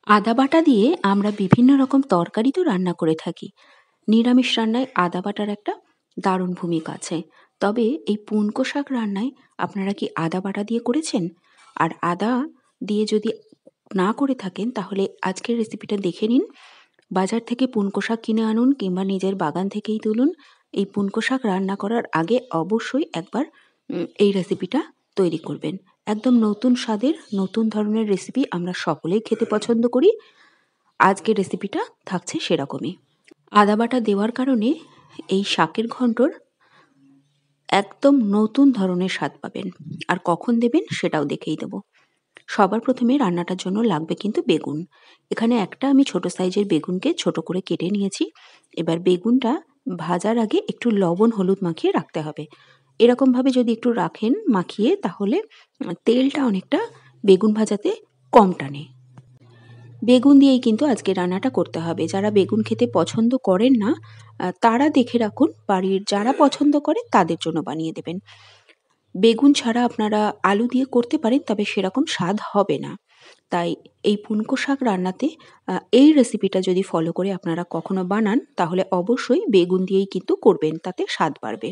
আদা বাটা দিয়ে আমরা বিভিন্ন রকম তরকারি তো রান্না করে থাকি। নিরামিষ রান্নায় আদা বাটার একটা দারুণ ভূমিকা আছে। তবে এই পুনকো শাক রান্নায় আপনারা কি আদা বাটা দিয়ে করেছেন? আর আদা দিয়ে যদি না করে থাকেন তাহলে আজকের রেসিপিটা দেখে নিন। বাজার থেকে পুনকো শাক কিনে আনুন কিংবা নিজের বাগান থেকেই তুলুন। এই পুনকো শাক রান্না করার আগে অবশ্যই একবার এই রেসিপিটা তৈরি করবেন। একদম নতুন স্বাদের নতুন ধরনের রেসিপি আমরা সকলেই খেতে পছন্দ করি। আজকের রেসিপিটা থাকছে সেরকমই। আদা বাটা দেওয়ার কারণে এই শাকের ঘন্টর একদম নতুন ধরনের স্বাদ পাবেন। আর কখন দেবেন সেটাও দেখিয়ে দেব। সবার প্রথমে রান্নাটার জন্য লাগবে কিন্তু বেগুন। এখানে একটা আমি ছোট সাইজের বেগুনকে ছোট করে কেটে নিয়েছি। এবার বেগুনটা ভাজার আগে একটু লবণ হলুদ মাখিয়ে রাখতে হবে। এরকমভাবে যদি একটু রাখেন মাখিয়ে তাহলে তেলটা অনেকটা বেগুন ভাজাতে কম টানে। বেগুন দিয়েই কিন্তু আজকে রান্নাটা করতে হবে। যারা বেগুন খেতে পছন্দ করেন না তারা দেখে রাখুন, বাড়ির যারা পছন্দ করে তাদের জন্য বানিয়ে দেবেন। বেগুন ছাড়া আপনারা আলু দিয়ে করতে পারেন, তবে সেরকম স্বাদ হবে না। তাই এই পুনকো শাক রান্নাতে এই রেসিপিটা যদি ফলো করে আপনারা কখনো বানান তাহলে অবশ্যই বেগুন দিয়েই কিন্তু করবেন, তাতে স্বাদ বাড়বে।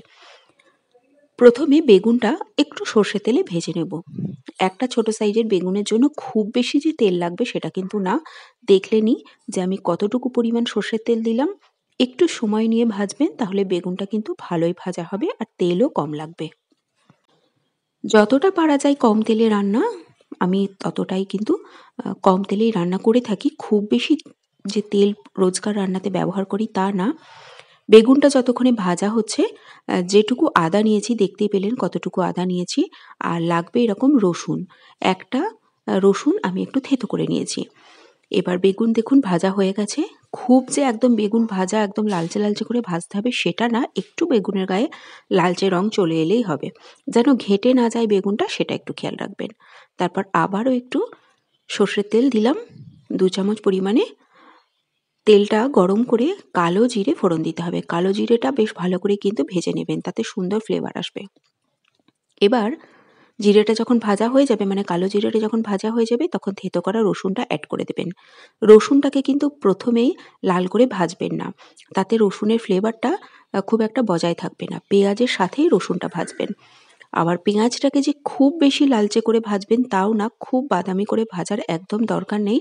প্রথমে বেগুনটা একটু সর্ষে তেলে ভেজে নেব। একটা ছোট সাইজের বেগুনের জন্য খুব বেশি যে তেল লাগবে সেটা কিন্তু না। দেখলেনই যে আমি কতটুকু পরিমাণ সর্ষের তেল দিলাম। একটু সময় নিয়ে ভাজবেন, তাহলে বেগুনটা কিন্তু ভালোই ভাজা হবে আর তেলও কম লাগবে। যতটা পারা যায় কম তেলে রান্না, আমি ততটাই কিন্তু কম তেলেই রান্না করে থাকি। খুব বেশি যে তেল রোজকার রান্নাতে ব্যবহার করি তা না। বেগুনটা যতক্ষণে ভাজা হচ্ছে যেটুকু আদা নিয়েছি দেখতেই পেলেন কতটুকু আদা নিয়েছি। আর লাগবে এরকম রসুন। একটা রসুন আমি একটু থেঁতো করে নিয়েছি। এবার বেগুন দেখুন ভাজা হয়ে গেছে। খুব যে একদম বেগুন ভাজা একদম লালচে লালচে করে ভাজতে হবে সেটা না, একটু বেগুনের গায়ে লালচে রং চলে এলেই হবে। যেন ঘেঁটে না যায় বেগুনটা সেটা একটু খেয়াল রাখবেন। তারপর আবারও একটু সর্ষের তেল দিলাম 2 চামচ পরিমাণে। তেলটা গরম করে কালো জিরে ফোড়ন দিতে হবে। কালো জিরেটা বেশ ভালো করে কিন্তু ভেজে নেবেন, তাতে সুন্দর ফ্লেভার আসবে। এবার জিরেটা যখন ভাজা হয়ে যাবে, মানে কালো জিরেটা যখন ভাজা হয়ে যাবে, তখন থেঁতো করা রসুনটা অ্যাড করে দেবেন। রসুনটাকে কিন্তু প্রথমেই লাল করে ভাজবেন না, তাতে রসুনের ফ্লেভারটা খুব একটা বজায় থাকবে না। পেঁয়াজের সাথেই রসুনটা ভাজবেন। আবার পেঁয়াজটাকে যে খুব বেশি লালচে করে ভাজবেন তাও না, খুব বাদামি করে ভাজার একদম দরকার নেই।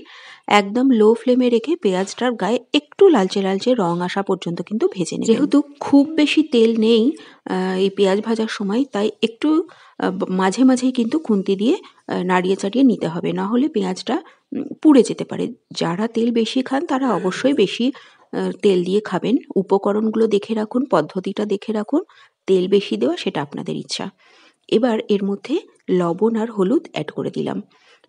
একদম লো ফ্লেমে রেখে পেঁয়াজটার গায়ে একটু লালচে লালচে রং আসা পর্যন্ত কিন্তু ভেজে নেবেন। যেহেতু খুব বেশি তেল নেই এই পেঁয়াজ ভাজার সময়, তাই একটু মাঝে মাঝেই কিন্তু খুন্তি দিয়ে নাড়িয়ে চাড়িয়ে নিতে হবে, না হলে পেঁয়াজটা পুড়ে যেতে পারে। যারা তেল বেশি খান তারা অবশ্যই বেশি তেল দিয়ে খাবেন। উপকরণগুলো দেখে রাখুন, পদ্ধতিটা দেখে রাখুন। তেল বেশি দেওয়া সেটা আপনাদের ইচ্ছা। এবার এর মধ্যে লবণ আর হলুদ অ্যাড করে দিলাম।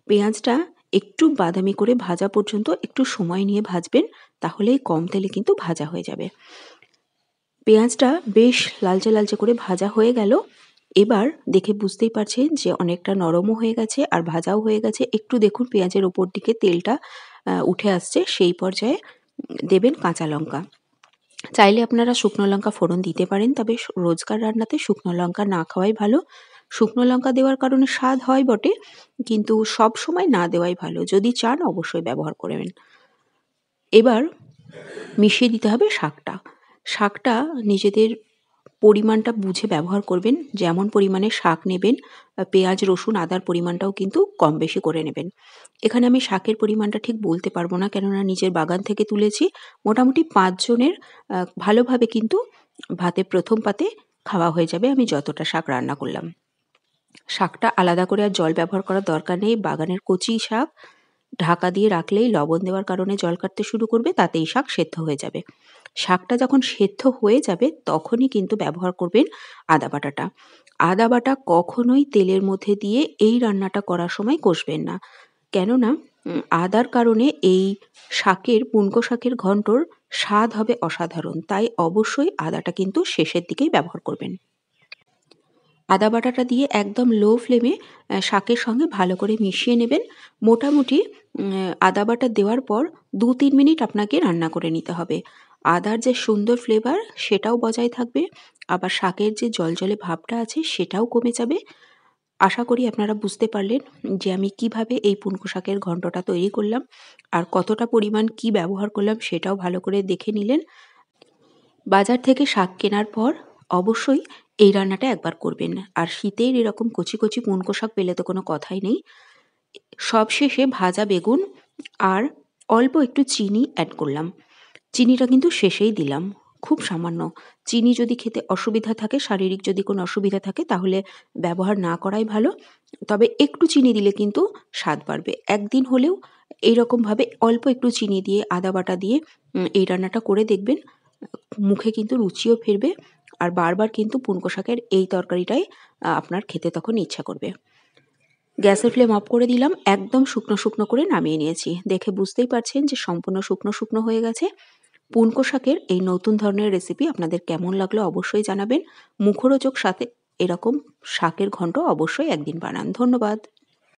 পেঁয়াজটা একটু বাদামি করে ভাজা পর্যন্ত একটু সময় নিয়ে ভাজবেন, তাহলেই কম তেলে কিন্তু ভাজা হয়ে যাবে। পেঁয়াজটা বেশ লালচে লালচে করে ভাজা হয়ে গেল। এবার দেখে বুঝতেই পারছেন যে অনেকটা নরমও হয়ে গেছে আর ভাজাও হয়ে গেছে। একটু দেখুন পেঁয়াজের ওপর দিকে তেলটা উঠে আসছে, সেই পর্যায়ে দেবেন কাঁচা লঙ্কা। চাইলে আপনারা শুকনো লঙ্কা ফোড়ন দিতে পারেন, তবে রোজকার রান্নাতে শুকনো লঙ্কা না খাওয়াই ভালো। শুকনো লঙ্কা দেওয়ার কারণে স্বাদ হয় বটে, কিন্তু সব সময় না দেওয়াই ভালো। যদি চান অবশ্যই ব্যবহার করবেন। এবার মিশিয়ে দিতে হবে শাকটা। শাকটা নিজেদের পরিমাণটা বুঝে ব্যবহার করবেন। যেমন পরিমাণে শাক নেবেন, পেঁয়াজ রসুন আদার পরিমাণটাও কিন্তু কম বেশি করে নেবেন। এখানে আমি শাকের পরিমাণটা ঠিক বলতে পারবো না, কেননা নিজের বাগান থেকে তুলেছি। মোটামুটি 5 জনের ভালোভাবে কিন্তু ভাতে প্রথম পাতে খাওয়া হয়ে যাবে আমি যতটা শাক রান্না করলাম। শাকটা আলাদা করে আর জল ব্যবহার করার দরকার নেই। বাগানের কচি শাক, ঢাকা দিয়ে রাখলেই লবণ দেওয়ার কারণে জল কাটতে শুরু করবে, তাতেই শাক সেদ্ধ হয়ে যাবে। শাকটা যখন সেদ্ধ হয়ে যাবে তখনই কিন্তু ব্যবহার করবেন আদা বাটাটা। আদা বাটা কখনোই তেলের মধ্যে দিয়ে এই রান্নাটা করার সময় কষবেন না, কেননা আদার কারণে এই শাকের পুনকো শাকের ঘন্টর স্বাদ হবে অসাধারণ। তাই অবশ্যই আদাটা কিন্তু শেষের দিকেই ব্যবহার করবেন। আদা বাটাটা দিয়ে একদম লো ফ্লেমে শাকের সঙ্গে ভালো করে মিশিয়ে নেবেন। মোটামুটি আদা বাটা দেওয়ার পর 2-3 মিনিট আপনাকে রান্না করে নিতে হবে। আদার যে সুন্দর ফ্লেভার সেটাও বজায় থাকবে, আবার শাকের যে জলজলে ভাবটা আছে সেটাও কমে যাবে। আশা করি আপনারা বুঝতে পারলেন যে আমি কিভাবে এই পুনকো শাকের ঘন্টটা তৈরি করলাম আর কতটা পরিমাণ কি ব্যবহার করলাম সেটাও ভালো করে দেখে নিলেন। বাজার থেকে শাক কেনার পর অবশ্যই এই রান্নাটা একবার করবেন। আর শীতের এরকম কচি কচি পুনকো শাক পেলে তো কোনো কথাই নেই। সবশেষে ভাজা বেগুন আর অল্প একটু চিনি অ্যাড করলাম। চিনিটা কিন্তু শেষেই দিলাম, খুব সামান্য। চিনি যদি খেতে অসুবিধা থাকে, শারীরিক যদি কোনো অসুবিধা থাকে তাহলে ব্যবহার না করাই ভালো। তবে একটু চিনি দিলে কিন্তু স্বাদ বাড়বে। একদিন হলেও এইরকমভাবে অল্প একটু চিনি দিয়ে আদা বাটা দিয়ে এই রান্নাটা করে দেখবেন। মুখে কিন্তু রুচিও ফিরবে আর বারবার কিন্তু পুনকো শাকের এই তরকারিটাই আপনার খেতে তখন ইচ্ছা করবে। গ্যাসের ফ্লেম অফ করে দিলাম, একদম শুকনো শুকনো করে নামিয়ে নিয়েছি। দেখে বুঝতেই পারছেন যে সম্পূর্ণ শুকনো শুকনো হয়ে গেছে। পুনকো শাকের এই নতুন ধরনের রেসিপি আপনাদের কেমন লাগলো অবশ্যই জানাবেন। মুখরোচক সাথে এরকম শাকের ঘন্ট অবশ্যই একদিন বানান। ধন্যবাদ।